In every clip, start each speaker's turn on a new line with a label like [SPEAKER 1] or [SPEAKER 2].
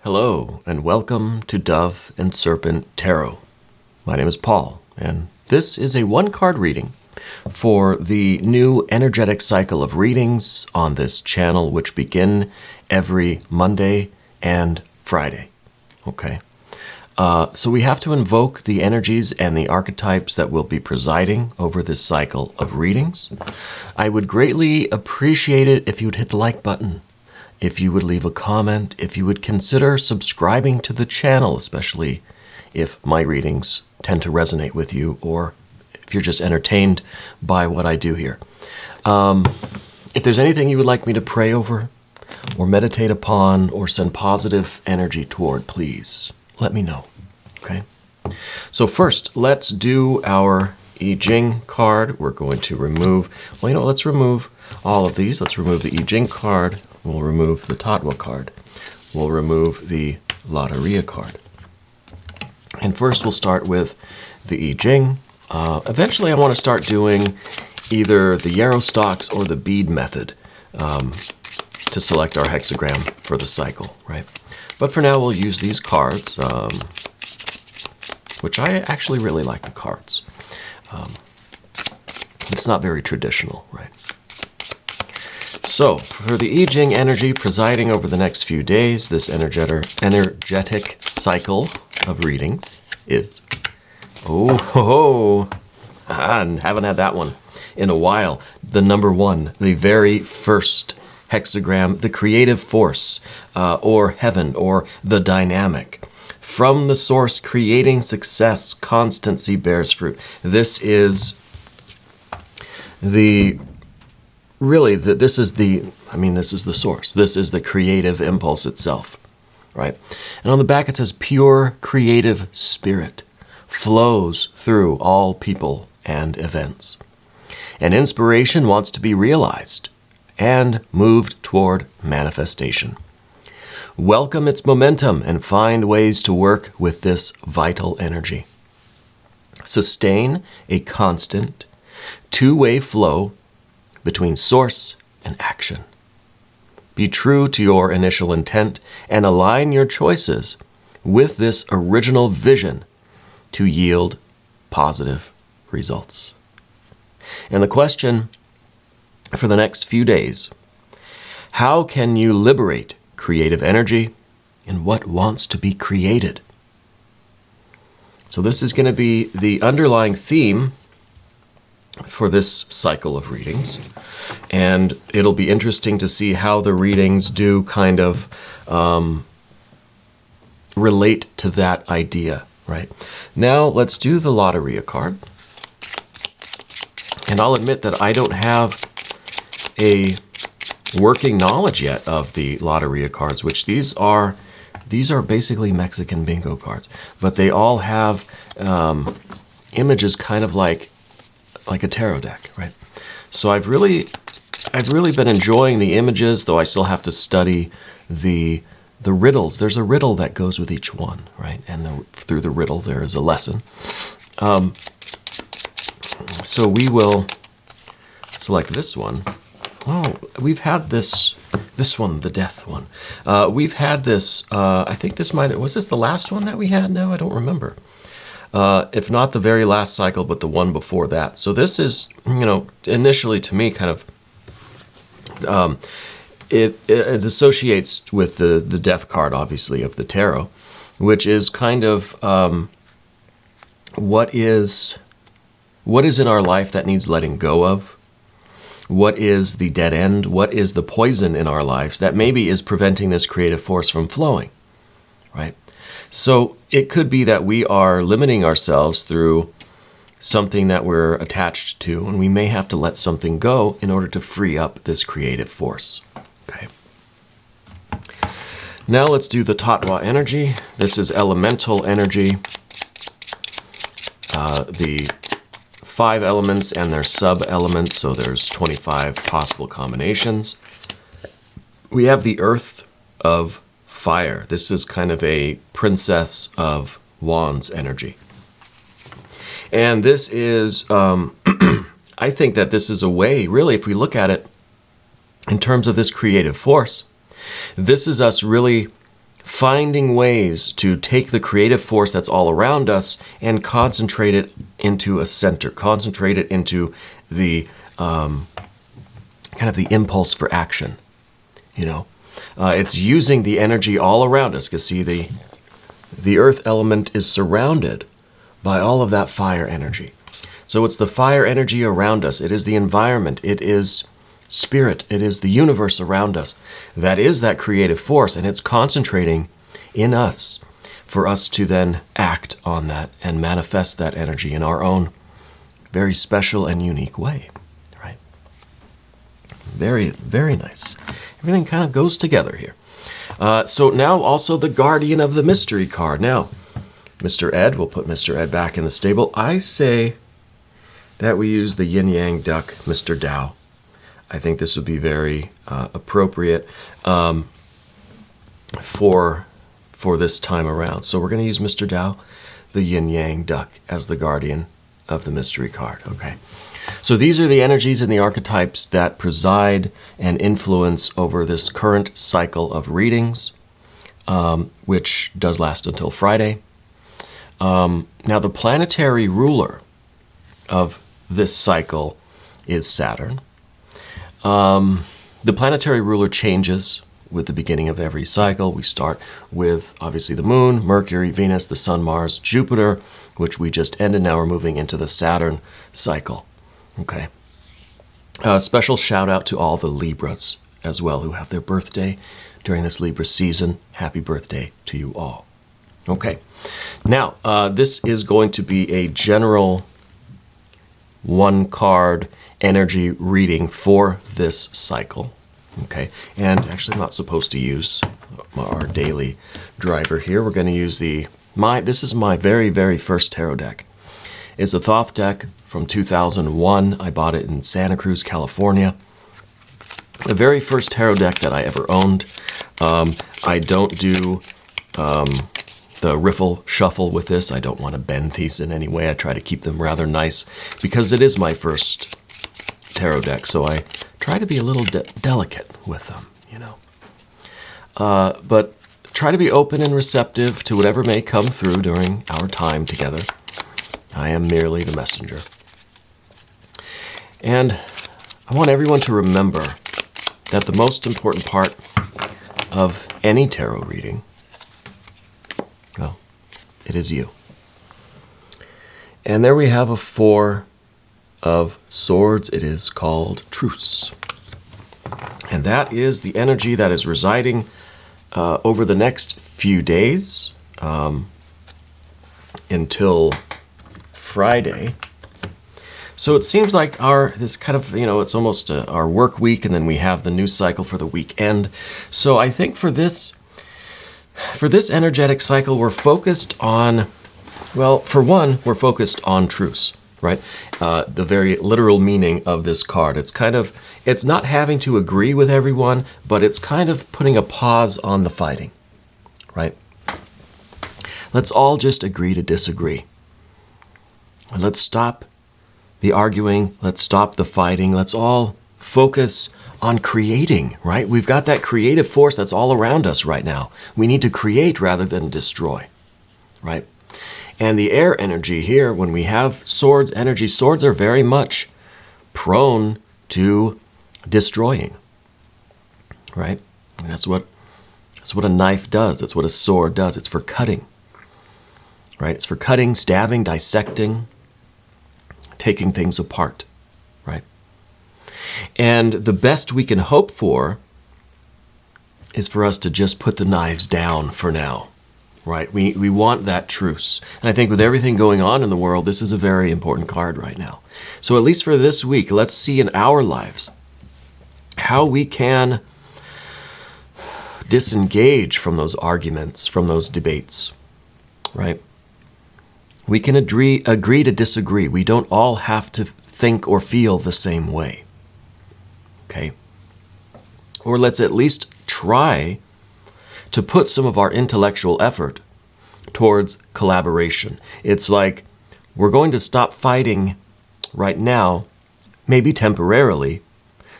[SPEAKER 1] Hello, and welcome to Dove and Serpent Tarot. My name is Paul, and this is a one-card reading for the new energetic cycle of readings on this channel, which begin every Monday and Friday. Okay. So we have to invoke the energies and the archetypes that will be presiding over this cycle of readings. I would greatly appreciate it if you would hit the like button, if you would leave a comment, if you would consider subscribing to the channel, especially if my readings tend to resonate with you, or if you're just entertained by what I do here. If there's anything you would like me to pray over, or meditate upon, or send positive energy toward, please let me know, okay? So first, let's do our Jing card. We're going to remove, let's remove all of these. Let's remove the Jing card. We'll remove the THOTH card. We'll remove the Lotteria card. And first we'll start with the Jing. Eventually I want to start doing either the yarrow stalks or the bead method to select our hexagram for the cycle, right? But for now we'll use these cards, which I actually really like the cards. It's not very traditional, right? So, for the Jing energy presiding over the next few days, this energetic cycle of readings is... I haven't had that one in a while. The number one, the very first hexagram, the creative force, or heaven, or the dynamic. From the source, creating success, constancy bears fruit. This is the... this is the source. This is the creative impulse itself, right? And on the back it says, pure creative spirit flows through all people and events. And inspiration wants to be realized and moved toward manifestation. Welcome its momentum and find ways to work with this vital energy. Sustain a constant two-way flow between source and action. Be true to your initial intent and align your choices with this original vision to yield positive results. And the question for the next few days, how can you liberate creative energy in what wants to be created? So this is going to be the underlying theme for this cycle of readings, and it'll be interesting to see how the readings do kind of relate to that idea, right? Now let's do the Lotteria card, and I'll admit that I don't have a working knowledge yet of the Lotteria cards, which these are basically Mexican bingo cards, but they all have images kind of like a tarot deck, right? So I've really been enjoying the images, though I still have to study the riddles. There's a riddle that goes with each one, right? And through the riddle there is a lesson. So we will select this one. Oh, we've had this one, the death one. We've had this, I think was this the last one that we had now? I don't remember. If not the very last cycle, but the one before that. So this is, initially to me kind of, it associates with the death card, obviously, of the tarot, which is kind of what is in our life that needs letting go of? What is the dead end? What is the poison in our lives that maybe is preventing this creative force from flowing, right? So it could be that we are limiting ourselves through something that we're attached to, and we may have to let something go in order to free up this creative force. Okay. Now let's do the THOTH energy. This is elemental energy. The 5 elements and their sub-elements, so there's 25 possible combinations. We have the earth of fire. This is kind of a Princess of Wands energy. And this is, I think that this is a way, really, if we look at it in terms of this creative force, this is us really finding ways to take the creative force that's all around us and concentrate it into a center, concentrate it into the kind of the impulse for action. It's using the energy all around us. You see, the earth element is surrounded by all of that fire energy. So it's the fire energy around us. It is the environment. It is spirit. It is the universe around us. That is that creative force, and it's concentrating in us for us to then act on that and manifest that energy in our own very special and unique way. Right? Very, very nice. Everything kind of goes together here. So now also the guardian of the mystery card. Now, Mr. Ed, we'll put Mr. Ed back in the stable. I say that we use the yin-yang duck, Mr. Tao. I think this would be very appropriate for this time around. So we're going to use Mr. Tao, the yin-yang duck, as the guardian of the mystery card. Okay. So these are the energies and the archetypes that preside and influence over this current cycle of readings, which does last until Friday. Now, the planetary ruler of this cycle is Saturn. The planetary ruler changes with the beginning of every cycle. We start with, obviously, the Moon, Mercury, Venus, the Sun, Mars, Jupiter, which we just ended. Now we're moving into the Saturn cycle. Okay. Special shout out to all the Libras as well who have their birthday during this Libra season. Happy birthday to you all. Okay. Now, this is going to be a general one-card energy reading for this cycle. Okay. And actually, I'm not supposed to use our daily driver here. We're going to use this is my very, very first tarot deck. It's a Thoth deck from 2001. I bought it in Santa Cruz, California. The very first tarot deck that I ever owned. I don't do the riffle shuffle with this. I don't want to bend these in any way. I try to keep them rather nice because it is my first tarot deck. So I try to be a little delicate with them, but try to be open and receptive to whatever may come through during our time together. I am merely the messenger. And I want everyone to remember that the most important part of any tarot reading, well, it is you. And there we have a Four of Swords. It is called Truce. And that is the energy that is residing over the next few days until Friday. So it seems like this kind of, it's almost our work week, and then we have the new cycle for the weekend. So I think for this energetic cycle, we're focused on, well, for one, we're focused on truce, right? The very literal meaning of this card. It's not having to agree with everyone, but it's kind of putting a pause on the fighting, right? Let's all just agree to disagree. Let's stop the arguing. Let's stop the fighting. Let's all focus on creating, right? We've got that creative force that's all around us right now. We need to create rather than destroy, right? And the air energy here, when we have swords energy, swords are very much prone to destroying, right? And that's what a knife does. That's what a sword does. It's for cutting, right? It's for cutting, stabbing, dissecting, taking things apart, right? And the best we can hope for is for us to just put the knives down for now, right? We want that truce. And I think with everything going on in the world, this is a very important card right now. So at least for this week, let's see in our lives how we can disengage from those arguments, from those debates, right? We can agree to disagree. We don't all have to think or feel the same way, okay? Or let's at least try to put some of our intellectual effort towards collaboration. It's like we're going to stop fighting right now, maybe temporarily,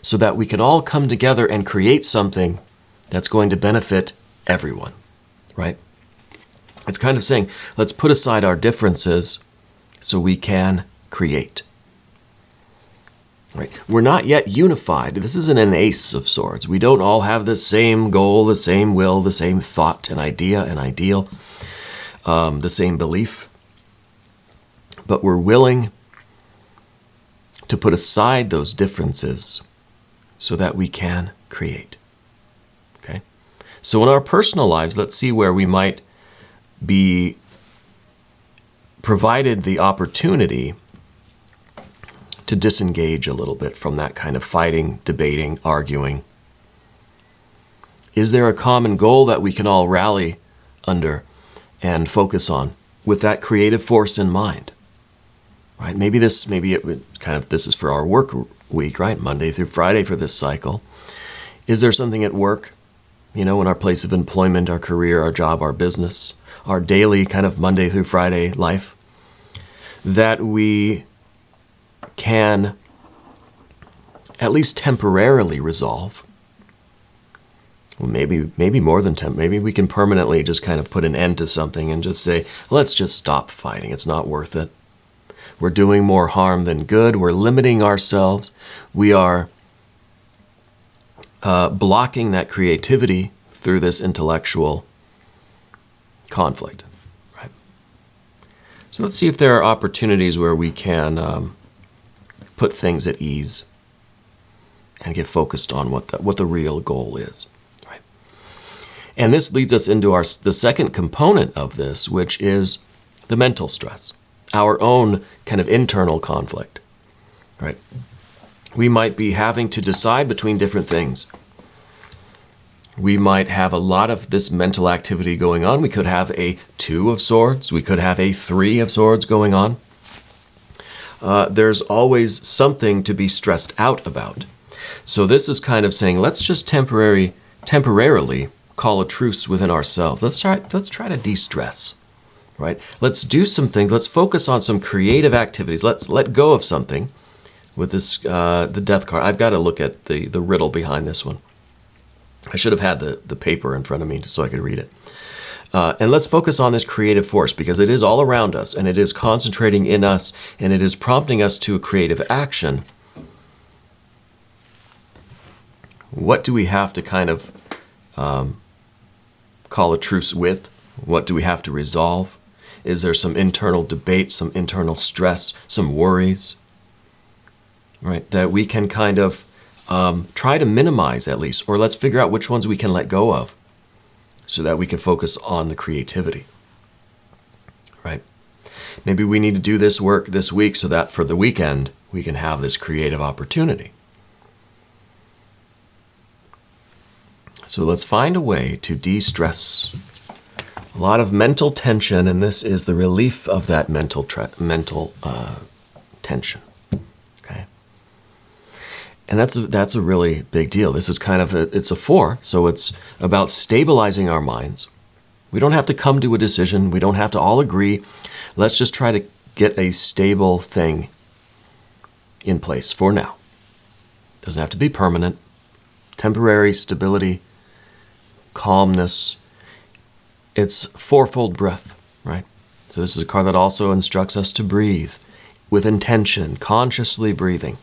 [SPEAKER 1] so that we can all come together and create something that's going to benefit everyone, right? It's kind of saying, let's put aside our differences so we can create. Right? We're not yet unified. This isn't an ace of swords. We don't all have the same goal, the same will, the same thought and idea and ideal, the same belief. But we're willing to put aside those differences so that we can create. Okay? So in our personal lives, let's see where we might be provided the opportunity to disengage a little bit from that kind of fighting, debating, arguing. Is there a common goal that we can all rally under and focus on with that creative force in mind? Right? Maybe this is for our work week, right? Monday through Friday for this cycle. Is there something at work, in our place of employment, our career, our job, our business, our daily kind of Monday through Friday life, that we can at least temporarily resolve? Well, maybe more than maybe we can permanently just kind of put an end to something and just say, let's just stop fighting. It's not worth it. We're doing more harm than good. We're limiting ourselves. We are blocking that creativity through this intellectual conflict. Right? So let's see if there are opportunities where we can put things at ease and get focused on what the real goal is. Right? And this leads us into the second component of this, which is the mental stress, our own kind of internal conflict. Right? We might be having to decide between different things. We might have a lot of this mental activity going on. We could have a 2 of swords. We could have a 3 of swords going on. There's always something to be stressed out about. So this is kind of saying, let's just temporarily call a truce within ourselves. Let's try to de-stress, right? Let's do some things. Let's focus on some creative activities. Let's let go of something with this, the death card. I've got to look at the riddle behind this one. I should have had the paper in front of me so I could read it. And let's focus on this creative force because it is all around us and it is concentrating in us and it is prompting us to a creative action. What do we have to kind of call a truce with? What do we have to resolve? Is there some internal debate, some internal stress, some worries, right, that we can kind of try to minimize at least, or let's figure out which ones we can let go of so that we can focus on the creativity, right? Maybe we need to do this work this week so that for the weekend we can have this creative opportunity. So let's find a way to de-stress a lot of mental tension, and this is the relief of that mental tension. Okay, and that's a really big deal. This is kind of it's a 4, so it's about stabilizing our minds. We don't have to come to a decision. We don't have to all agree. Let's just try to get a stable thing in place for now. Doesn't have to be permanent. Temporary stability, calmness. It's fourfold breath, right? So this is a card that also instructs us to breathe with intention, consciously breathing,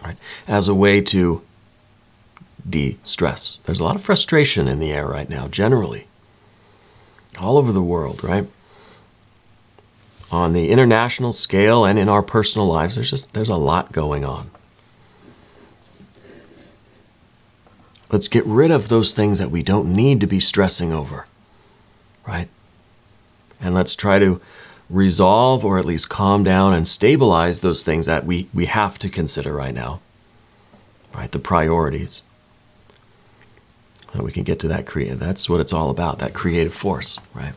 [SPEAKER 1] right? As a way to de-stress. There's a lot of frustration in the air right now, generally, all over the world, right? On the international scale and in our personal lives, there's a lot going on. Let's get rid of those things that we don't need to be stressing over, right? And let's try to resolve or at least calm down and stabilize those things that we have to consider right now, right? The priorities. That we can get to that creative. That's what it's all about, that creative force, right?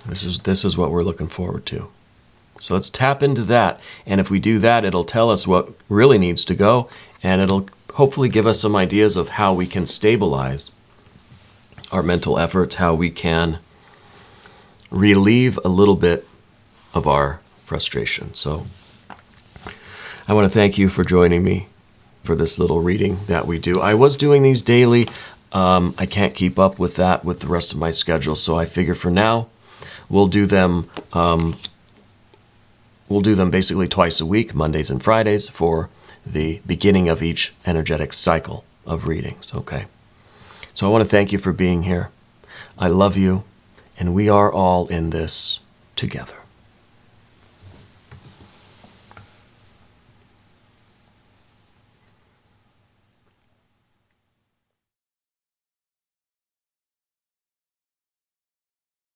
[SPEAKER 1] This is what we're looking forward to. So let's tap into that. And if we do that, it'll tell us what really needs to go, and it'll hopefully give us some ideas of how we can stabilize our mental efforts, how we can relieve a little bit of our frustration. So I want to thank you for joining me for this little reading that we do. I was doing these daily. I can't keep up with that with the rest of my schedule, so I figure for now we'll do them basically twice a week, Mondays and Fridays, for the beginning of each energetic cycle of readings, okay? So I want to thank you for being here. I love you, and we are all in this together.